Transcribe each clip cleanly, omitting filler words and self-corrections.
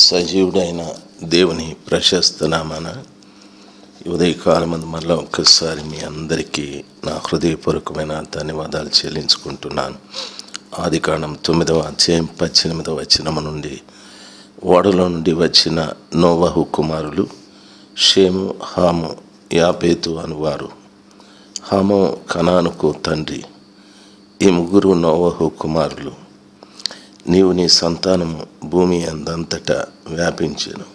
సజీవుడైన దేవుని ప్రశస్త నామాన ఉదయకాలమందు మరలా ఒక్కసారి మీ అందరికీ నా హృదయపూర్వకమైన ధన్యవాదాలు చెల్లించుకుంటున్నాను. ఆదికాండం 9వ అధ్యాయం 18వ వచనము నుండి ఓడలో నుండి వచ్చిన నోవహు కుమారులు షేము, హాము, యాపేతు అనువారు. హాము కనానుకు తండ్రి. ఈ ముగ్గురు నోవహు కుమారులు. నీవు నీ సంతానము భూమి అందంతటా వ్యాపించెను.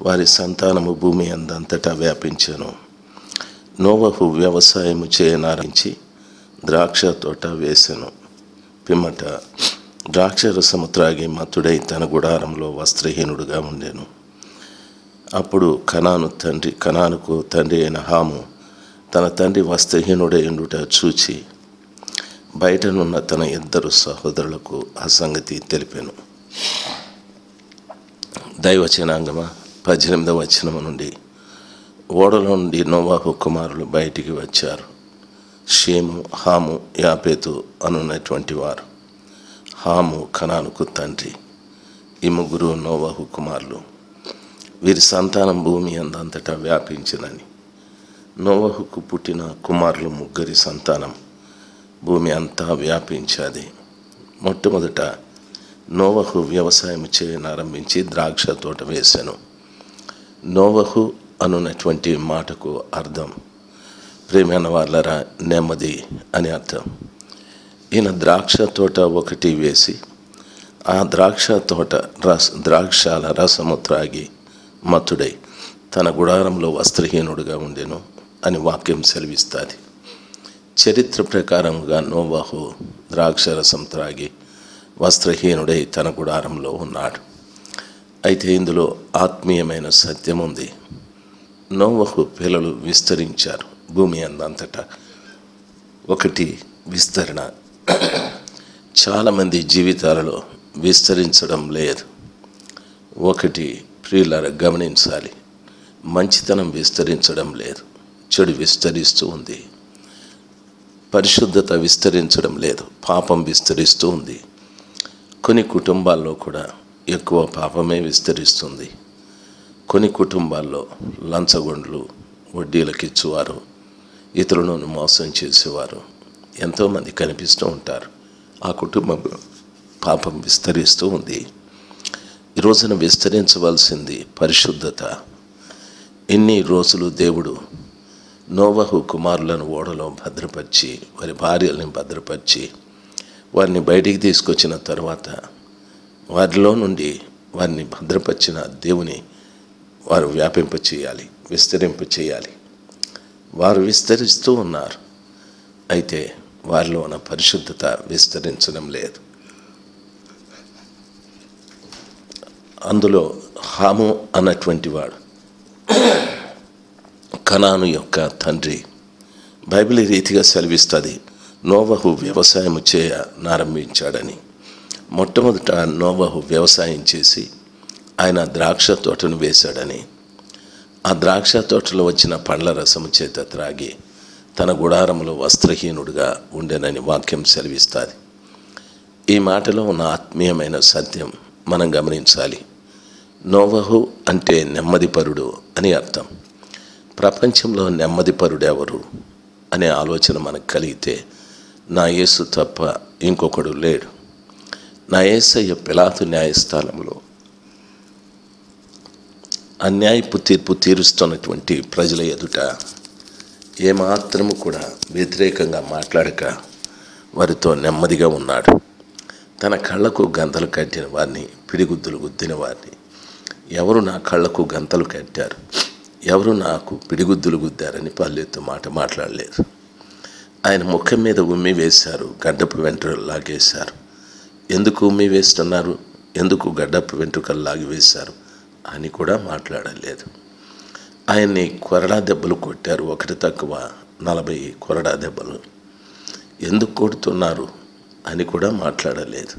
వారి సంతానము భూమి అందంతటా వ్యాపించెను. నోవహు వ్యవసాయము చేయనారంభించి ద్రాక్ష తోట వేసెను. పిమ్మట ద్రాక్షరసము త్రాగి మత్తుడై తన గుడారంలో వస్త్రహీనుడుగా ఉండెను. అప్పుడు కనానుకు తండ్రి అయిన హాము తన తండ్రి వస్త్రహీనుడై ఉండుట చూచి బయటనున్న తన ఇద్దరు సహోదరులకు ఆ సంగతి తెలిపాను. దైవచనాంగమా 18వ వచనము నుండి ఓడలో నుండి నోవహు కుమారులు బయటికి వచ్చారు. షేము, హాము, యాపేతు అనున్నటువంటి వారు. హాము కనానుకు తండ్రి. ఈ ముగ్గురు నోవహు కుమారులు. వీరి సంతానం భూమి అందంతటా వ్యాపించినని. నోవహుకు పుట్టిన కుమారులు ముగ్గురి సంతానం భూమి అంతా వ్యాపించాది. మొట్టమొదట నోవహు వ్యవసాయం చేయనారంభించి ద్రాక్ష తోట వేశాను. నోవహు అనున్నటువంటి మాటకు అర్థం ప్రేమైన వాళ్ళరా నెమ్మది అని అర్థం. ఈయన ద్రాక్ష తోట ఒకటి వేసి ఆ ద్రాక్ష తోట ద్రాక్షాల రసము త్రాగి మత్తుడై తన గుడారంలో వస్త్రహీనుడుగా ఉండెను అని వాక్యం సెలవిస్తుంది. చరిత్ర ప్రకారంగా నోవహు ద్రాక్షరసం త్రాగి వస్త్రహీనుడై తన గుడారంలో ఉన్నాడు. అయితే ఇందులో ఆత్మీయమైన సత్యం ఉంది. నోవహు పిల్లలు విస్తరించారు భూమి అందంతటా. ఒకటి విస్తరణ. చాలామంది జీవితాలలో విస్తరించడం లేదు. ఒకటి ప్రియులారా గమనించాలి, మంచితనం విస్తరించడం లేదు, చెడు విస్తరిస్తూ ఉంది. పరిశుద్ధత విస్తరించడం లేదు, పాపం విస్తరిస్తూ ఉంది. కొన్ని కుటుంబాల్లో కూడా ఎక్కువ పాపమే విస్తరిస్తుంది. కొన్ని కుటుంబాల్లో లంచగొండ్లు, వడ్డీలకిచ్చువారు, ఇతరులను మోసం చేసేవారు ఎంతోమంది కనిపిస్తూ ఉంటారు. ఆ కుటుంబంలో పాపం విస్తరిస్తూ ఉంది. ఈ రోజున విస్తరించవలసింది పరిశుద్ధత. ఇన్ని రోజులు దేవుడు నోవహు కుమారులను ఓడలో భద్రపరిచి వారి భార్యలను భద్రపరిచి వారిని బయటికి తీసుకొచ్చిన తర్వాత వారిలో నుండి వారిని భద్రపరిచిన దేవుని వారు వ్యాపింపచేయాలి, విస్తరింపచేయాలి. వారు విస్తరిస్తూ ఉన్నారు. అయితే వారిలో ఉన్న పరిశుద్ధత విస్తరించడం లేదు. అందులో హాము అన్నటువంటి వాడు కనాను యొక్క తండ్రి. బైబిల్ ఈ రీతిగా సెలవిస్తుంది, నోవహు వ్యవసాయం చేయనారంభించాడని. మొట్టమొదట నోవహు వ్యవసాయం చేసి ఆయన ద్రాక్ష తోటను వేశాడని. ఆ ద్రాక్ష తోటలో వచ్చిన పండ్ల రసము చేత త్రాగి తన గుడారంలో వస్త్రహీనుడుగా ఉండెనని వాక్యం సెలవిస్తుంది. ఈ మాటలో ఉన్న ఆత్మీయమైన సత్యం మనం గమనించాలి. నోవహు అంటే నెమ్మదిపరుడు అని అర్థం. ప్రపంచంలో నెమ్మదిపరుడు ఎవరు అనే ఆలోచన మనకు కలిగితే నా యేసు తప్ప ఇంకొకడు లేడు. నా యేసయ్య పిలాతు న్యాయస్థానంలో అన్యాయపు తీర్పు తీరుస్తున్నటువంటి ప్రజల ఎదుట ఏమాత్రము కూడా వ్యతిరేకంగా మాట్లాడక వారితో నెమ్మదిగా ఉన్నాడు. తన కళ్ళకు గంతలు కట్టిన వారిని, పిడిగుద్దులు గుద్దిన వారిని, ఎవరు నా కళ్ళకు గంతలు కట్టారు, ఎవరు నాకు పిడిగుద్దులు గుద్దారని పల్లెత్తు మాట మాట్లాడలేదు. ఆయన ముఖం మీద ఉమ్మి వేశారు, గడ్డపు వెంట్రుకలు లాగేశారు. ఎందుకు ఉమ్మి వేస్తున్నారు, ఎందుకు గడ్డపు వెంట్రుకలు లాగి వేశారు అని కూడా మాట్లాడలేదు. ఆయన్ని కొరడా దెబ్బలు కొట్టారు, ఒకటి తక్కువ 40 కొరడా దెబ్బలు. ఎందుకు కొడుతున్నారు అని కూడా మాట్లాడలేదు.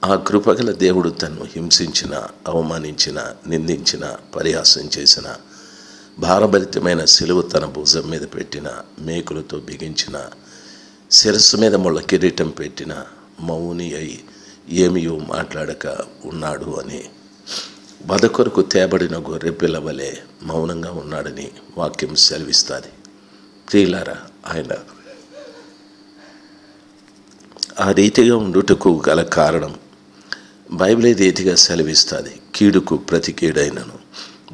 ఆ కృపగల దేవుడు తన్ను హింసించిన, అవమానించిన, నిందించిన, పరిహాసం చేసిన, భారభరితమైన సిలువ తన భుజం మీద పెట్టిన, మేకులతో బిగించిన, శిరస్సు మీద ముళ్ళ కిరీటం పెట్టిన, మౌని అయి ఏమియో మాట్లాడక ఉన్నాడు అని. వధ కొరకు తేబడిన గొర్రె పిల్లవలే మౌనంగా ఉన్నాడని వాక్యం సెలవిస్తుంది. ప్రియులారా, ఆయన ఆ రీతిగా ఉండుటకు గల కారణం బైబిల్ రీతిగా సెలవిస్తుంది. కీడుకు ప్రతి కీడైనను,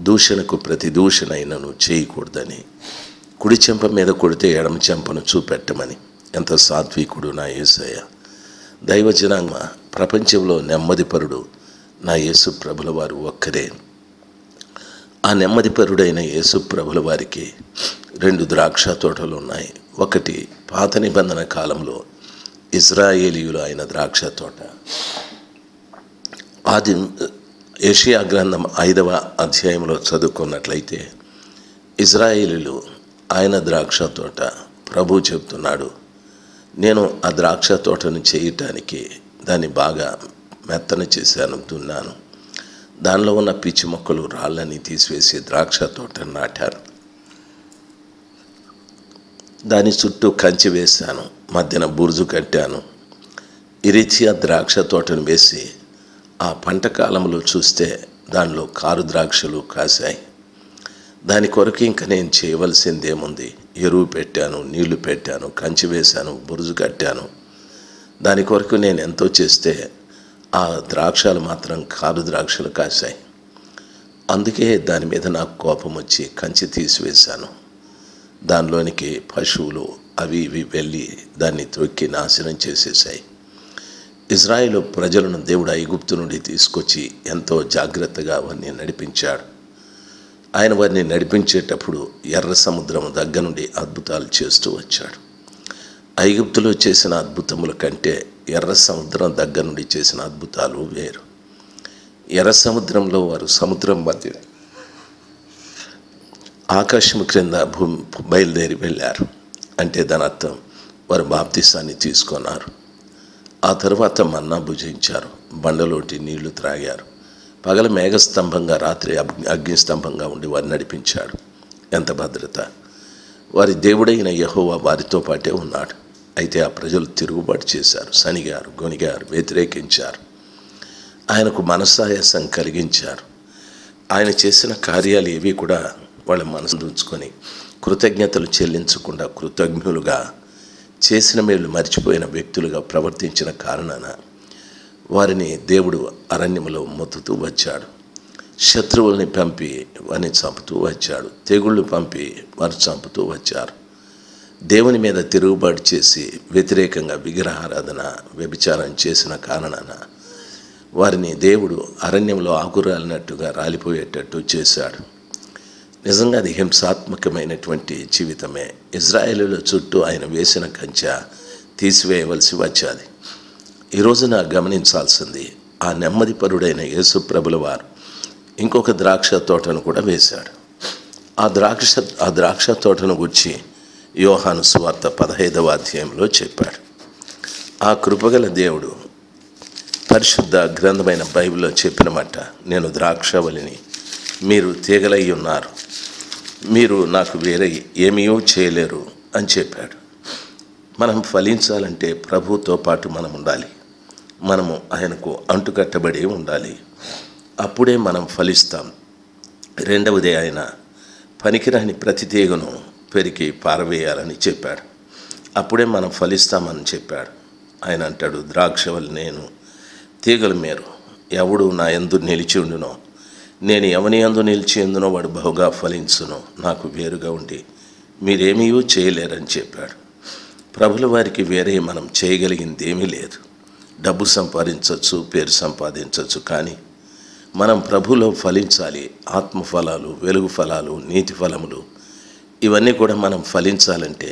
దూషణకు ప్రతి దూషణైనను చేయకూడదని. కుడి చెంప మీద కొడితే ఎడమ చెంపను చూపెట్టమని. ఎంత సాత్వికుడు నా యేసయ్య! దైవజనాంగ, ప్రపంచంలో నెమ్మదిపరుడు నా యేసు ప్రభుల వారు ఒక్కరే. ఆ నెమ్మదిపరుడైన యేసు ప్రభుల వారికి 2 ద్రాక్ష తోటలు ఉన్నాయి. ఒకటి పాత నిబంధన కాలంలో ఇజ్రాయేలీయులు అయిన ద్రాక్ష తోట. ఆది యెషయా గ్రంథం 5వ అధ్యాయంలో చదువుకున్నట్లయితే ఇజ్రాయేలీయులు ఆయన ద్రాక్ష తోట. ప్రభు చెప్తున్నాడు, నేను ఆ ద్రాక్ష తోటను చేయటానికి దాన్ని బాగా మెత్తన చేశాను, దున్నాను. దానిలో ఉన్న పిచ్చి మొక్కలు రాళ్ళని తీసివేసి ద్రాక్ష తోటను నాటాను. దాని చుట్టూ కంచె వేశాను, మధ్యన బురుజు కట్టాను. ఈ రీతిగా ద్రాక్ష తోటను వేసి ఆ పంట కాలంలో చూస్తే దానిలో కారు ద్రాక్షలు కాశాయి. దాని కొరకు ఇంకా నేను చేయవలసిందేముంది? ఎరువు పెట్టాను, నీళ్లు పెట్టాను, కంచె వేశాను, బురుజు కట్టాను. దాని కొరకు నేను ఎంతో చేస్తే ఆ ద్రాక్షలు మాత్రం కారు ద్రాక్షలు కాశాయి. అందుకే దాని మీద నాకు కోపం వచ్చి కంచె తీసివేశాను. దానిలోనికి పశువులు అవి ఇవి వెళ్ళి దాన్ని త్రొక్కి నాశనం చేసేసాయి. ఇజ్రాయేలు ప్రజలను దేవుడు ఐగుప్తు నుండి తీసుకొచ్చి ఎంతో జాగ్రత్తగా వారిని నడిపించాడు. ఆయన వారిని నడిపించేటప్పుడు ఎర్ర సముద్రం దగ్గర నుండి అద్భుతాలు చేస్తూ వచ్చాడు. ఐగుప్తులో చేసిన అద్భుతముల కంటే ఎర్ర సముద్రం దగ్గర నుండి చేసిన అద్భుతాలు వేరు. ఎర్ర సముద్రంలో వారు సముద్రం మధ్య ఆకాశం క్రింద బయలుదేరి వెళ్ళారు. అంటే దాని అర్థం వారు బాప్తిసాన్ని తీసుకున్నారు. ఆ తర్వాత మన్నా భుజించారు, బండలోటి నీళ్లు త్రాగారు. పగల మేఘస్తంభంగా, రాత్రి అగ్నిస్తంభంగా ఉండి వారిని నడిపించాడు. ఎంత భద్రత! వారి దేవుడైన యెహోవా వారితో పాటే ఉన్నాడు. అయితే ఆ ప్రజలు తిరుగుబాటు చేశారు, సనిగారు, గొనిగారు, వ్యతిరేకించారు. ఆయనకు మనసాయాసం కలిగించారు. ఆయన చేసిన కార్యాలు ఏవి కూడా వాళ్ళ మనసు ఉంచుకొని కృతజ్ఞతలు చెల్లించకుండా కృతజ్ఞులుగా చేసిన మేలు మర్చిపోయిన వ్యక్తులుగా ప్రవర్తించిన కారణాన వారిని దేవుడు అరణ్యములో మొత్తుతూ వచ్చాడు. శత్రువుల్ని పంపి వారిని చంపుతూ వచ్చాడు. తెగుళ్ళు పంపి వారు చంపుతూ వచ్చారు. దేవుని మీద తిరుగుబాటు చేసి వ్యతిరేకంగా విగ్రహారాధన, వ్యభిచారం చేసిన కారణాన వారిని దేవుడు అరణ్యంలో ఆకురాలినట్టుగా రాలిపోయేటట్టు చేశాడు. నిజంగా అది హింసాత్మకమైనటువంటి జీవితమే. ఇజ్రాయేలుల చుట్టూ ఆయన వేసిన కంచె తీసివేయవలసి వచ్చేది. ఈరోజున గమనించాల్సింది, ఆ నెమ్మదిపరుడైన యేసు ప్రభుల వారు ఇంకొక ద్రాక్ష తోటను కూడా వేశాడు. ఆ ద్రాక్ష తోటను గురించి యోహాను సువార్త 15వ అధ్యాయంలో చెప్పాడు. ఆ కృపగల దేవుడు పరిశుద్ధ గ్రంథమైన బైబిల్లో చెప్పిన మాట, నేను ద్రాక్షవల్లిని, మీరు తీగలై ఉన్నారు, మీరు నాకు వేరే ఏమీయూ చేయలేరు అని చెప్పాడు. మనం ఫలించాలంటే ప్రభుతో పాటు మనం ఉండాలి. మనము ఆయనకు అంటుకట్టబడి ఉండాలి. అప్పుడే మనం ఫలిస్తాం. రెండవది, ఆయన పనికిరాని ప్రతి తీగను పెరికి పారవేయాలని చెప్పాడు. అప్పుడే మనం ఫలిస్తామని చెప్పాడు. ఆయన అంటాడు, ద్రాక్షవల్లి నేను, తీగలు మీరు. ఎవడు నా యందు నిలిచి ఉండునో, నేను ఎవని యందు నిలిచి ఉండునో వాడు బహుగా ఫలించును. నాకు వేరుగా ఉండి మీరేమీ చేయలేరని చెప్పాడు. ప్రభుల వారికి వేరే మనం చేయగలిగింది ఏమీ లేదు. డబ్బు సంపాదించవచ్చు, పేరు సంపాదించవచ్చు, కానీ మనం ప్రభులో ఫలించాలి. ఆత్మఫలాలు, వెలుగు ఫలాలు, నీతి ఫలములు ఇవన్నీ కూడా మనం ఫలించాలంటే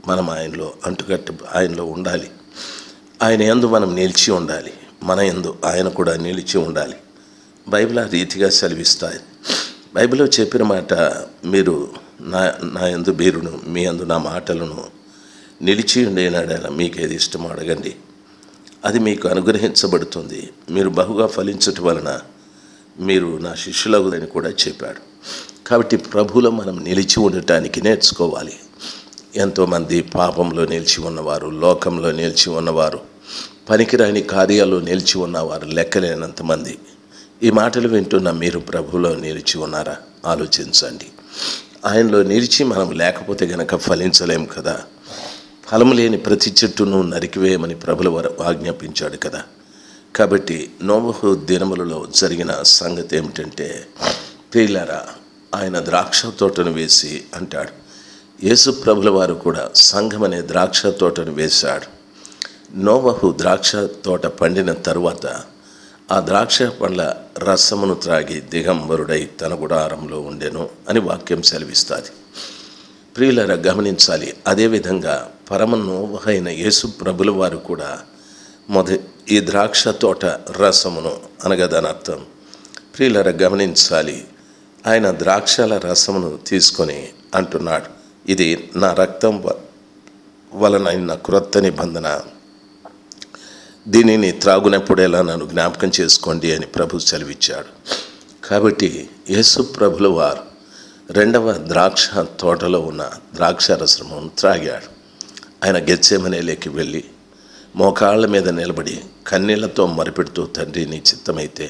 మనం ఆయనలో ఉండాలి. ఆయన యందు మనం నిలిచి ఉండాలి. మన యందు ఆయన కూడా నిలిచి ఉండాలి. బైబిల్ ఆ రీతిగా సెలవిస్తాయి. బైబిల్లో చెప్పిన మాట, మీరు నా యందు బీరును, మీ యందు నా మాటలను నిలిచి ఉండేనాడేలా మీకేది ఇష్టమో అడగండి, అది మీకు అనుగ్రహించబడుతుంది. మీరు బహుగా ఫలించటం వలన మీరు నా శిష్యులగుదని కూడా చెప్పాడు. కాబట్టి ప్రభువులో మనం నిలిచి ఉండటానికి నేర్చుకోవాలి. ఎంతోమంది పాపంలో నిలిచి ఉన్నవారు, లోకంలో నిలిచి ఉన్నవారు పనికిరాని కార్యాలు నిలిచి ఉన్న వారు లెక్కలేనంతమంది. ఈ మాటలు వింటున్న మీరు ప్రభువులో నిలిచి ఉన్నారా? ఆలోచించండి. ఆయనలో నిలిచి మనం లేకపోతే గనక ఫలించలేం కదా. ఫలము లేని ప్రతి చెట్టును నరికివేయమని ప్రభుల వారు ఆజ్ఞాపించాడు కదా. కాబట్టి నోవహు దినములలో జరిగిన సంగతి ఏమిటంటే, ప్రియులారా, ఆయన ద్రాక్ష తోటను వేసి అంటాడు. యేసు ప్రభుల వారు కూడా సంఘం అనే ద్రాక్ష తోటను వేశాడు. నోవహు ద్రాక్ష తోట పండిన తరువాత ఆ ద్రాక్ష పండ్ల రసమును త్రాగి దిగంబరుడై తన గుడారంలో ఉండెను అని వాక్యం సెలవిస్తుంది. ప్రియులారా, గమనించాలి. అదేవిధంగా పరమ నోవహు అయిన యేసు ప్రభుల వారు కూడా ఈ ద్రాక్ష తోట రసమును అనగా దాని అర్థం, ప్రియులారా గమనించాలి, ఆయన ద్రాక్షల రసమును తీసుకొని అంటున్నాడు, ఇది నా రక్తం వలన క్రొత్త నిబంధన, దీనిని త్రాగునప్పుడేలా నన్ను జ్ఞాపకం చేసుకోండి అని ప్రభు సెలవిచ్చాడు. కాబట్టి యేసు ప్రభుల వారు రెండవ ద్రాక్ష తోటలో ఉన్న ద్రాక్ష రసమును త్రాగాడు. ఆయన గెత్సేమనేలోకి వెళ్ళి మోకాళ్ళ మీద నిలబడి కన్నీళ్లతో మొరపెడుతూ, తండ్రి నీ చిత్తమైతే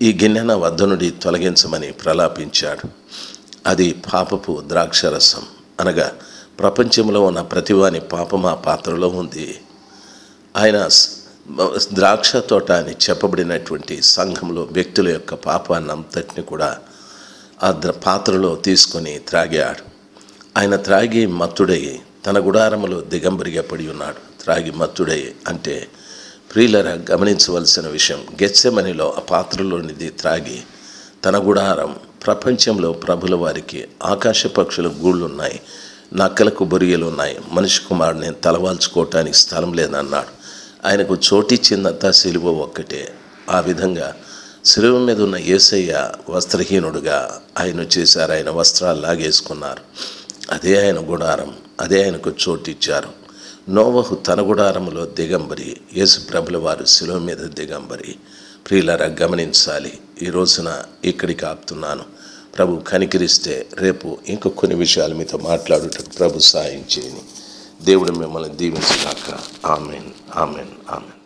ఈ గిన్నె నా వద్ద నుండి తొలగించమని ప్రలాపించాడు. అది పాపపు ద్రాక్షరసం, అనగా ప్రపంచంలో ఉన్న ప్రతివాని పాపం ఆ పాత్రలో ఉంది. ఆయన ద్రాక్ష తోట అని చెప్పబడినటువంటి సంఘంలో వ్యక్తుల యొక్క పాపాన్ని అంతటిని కూడా ఆ పాత్రలో తీసుకొని త్రాగాడు. ఆయన త్రాగి మత్తుడై తన గుడారములో దిగంబరిగా పడి ఉన్నాడు. త్రాగి మత్తుడై అంటే, ప్రియులరా గమనించవలసిన విషయం, గెత్సెమనిలో ఆ పాత్రలోనిది త్రాగి తన గుడారం, ప్రపంచంలో ప్రభుల వారికి ఆకాశ పక్షుల గూళ్ళున్నాయి, నక్కలకు బొరియలు ఉన్నాయి, మనిషి కుమారుడు నేను తలవాల్చుకోవటానికి స్థలం లేదన్నాడు. ఆయనకు చోటిచ్చిందంతా సిలువ ఒక్కటే. ఆ విధంగా సిలువ మీద ఉన్న యేసయ్య వస్త్రహీనుడుగా ఆయన చేశారు. ఆయన వస్త్రాలు లాగేసుకున్నారు. అదే ఆయన గుడారం, అదే ఆయనకు చోటిచ్చారు. నోవహు తన గుడారములో దిగంబరి, యేసు ప్రభుల వారు సిలువ మీద దిగంబరి. ప్రియులారా గమనించాలి. ఈ రోజున ఇక్కడికి ఆపుతున్నాను. ప్రభు కనికరిస్తే రేపు ఇంకొక కొన్ని విషయాలు మీతో మాట్లాడుటకు ప్రభు సాయం చేయని. దేవుడు మిమ్మల్ని దీవించుగాక. Amen, amen, amen.